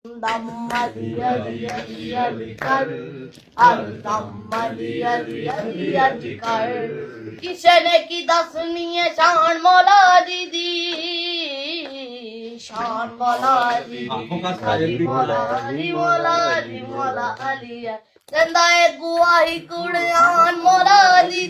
दम अली अली अली अली कर दम अली अली अली अली कर किसे ने की दसनी है शान मौला दी शान मौला दी अली मौला अली मौला अली मौला अली है जिंदा है गुआही कुड़ियान मौला दी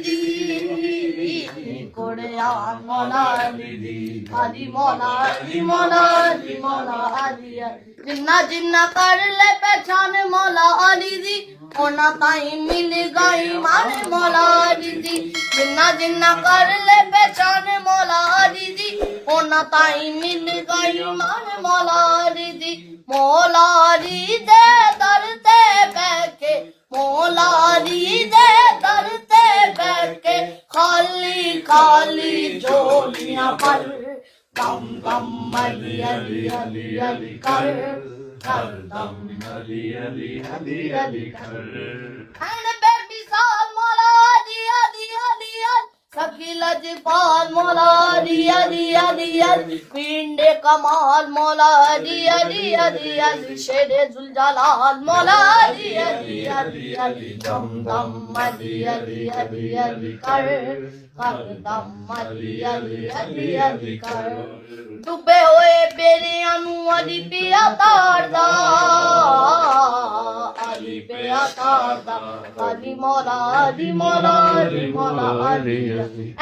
कुड़ियान मौला दी अली मौला अली मौला अली मौला अली है जिन्ना जिन्ना कर ले पहचान मौला अली दी ओना ताई मिल गई मान मौला अली दी जिन्ना जिन्ना कर ले पहचान मौला अली दी ओना ताई मिल गई मान मौला अली दी मौला अली दे दर ते बैठे मौला अली दे दर ते बैठे खाली खाली झोलियां पर दम दम अली अली अली अली कर दम अली अली अली अली कर एंड बेबी साल मौला अली अली अली अली सखी लजपाल मौला अली अली अली अली पिंडे कमाल मौला अली अली अली अली शेरे जुलजलाल मौला अली अली अली अली दम दम अली अली अली अली कर दम अली अली अली अली कर डुबे होए बेरियां नू अली पिया तारदा अली पिया तारदा अली मौला अली मौला अली मौला अली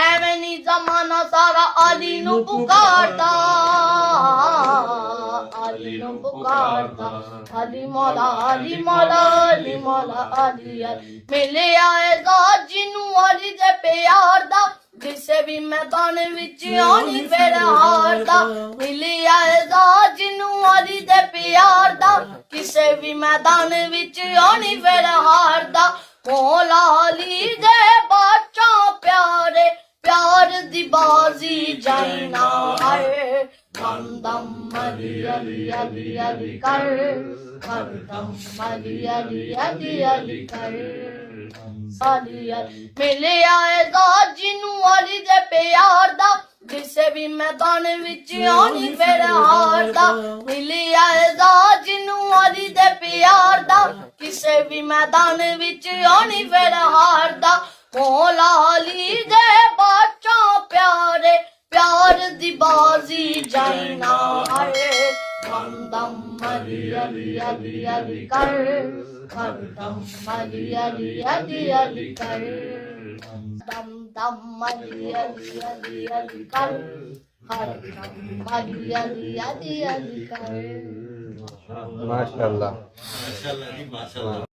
ਐਵੇਂ ਨੀ ਜ਼ਮਾਨਾ ਸਾਰਾ ਅਲੀ ਨੂੰ ਪੁਕਾਰਦਾ ਅਲੀ ਨੂੰ ਪੁਕਾਰਦਾ ਅਲੀ ਮੌਲਾ ਅਲੀ ਮੌਲਾ ਅਲੀ ਮੌਲਾ ਅਲੀ ਮਿਲਿਆ ਏ ਜ਼ਾਜੀ ਨੂੰ ਅਲੀ ਦੇ ਪਿਆਰ ਦਾ ਕਿਸੇ ਵੀ ਮੈਦਾਨ ਵਿੱਚ ਆਉਣੀ ਫਿਰ ਹਾਰਦਾ ਮਿਲਿਆ ਏ ਜ਼ਾਜੀ ਨੂੰ ਅਲੀ ਦੇ ਪਿਆਰ ਦਾ ਕਿਸੇ ਵੀ ਮੈਦਾਨ ਵਿੱਚ ਆਉਣੀ ਫਿਰ ਹਾਰਦਾ मौला अली दे बादशाह प्यारे प्यार दी बाजी जाई ना आए दम दम अली अली अली अली कर दम अली अली अली अली कर अली मिले आए गाजी नू अली दे प्यार दा जिसे भी मैदान विच आनी फिर हारदा मिले आए गाजी नू अली दे प्यार दा किसे भी मैदान विच आनी फिर हारदा मौला अली दे बादशाह प्यारे प्यार दी बाजी जाई ना आए दम दम अली अली अली अली कर दम अली अली अली अली कर दम दम अली अली अली अली कर दम अली अली अली अली कर माशाल्लाह माशाल्लाह जी माशाल्लाह।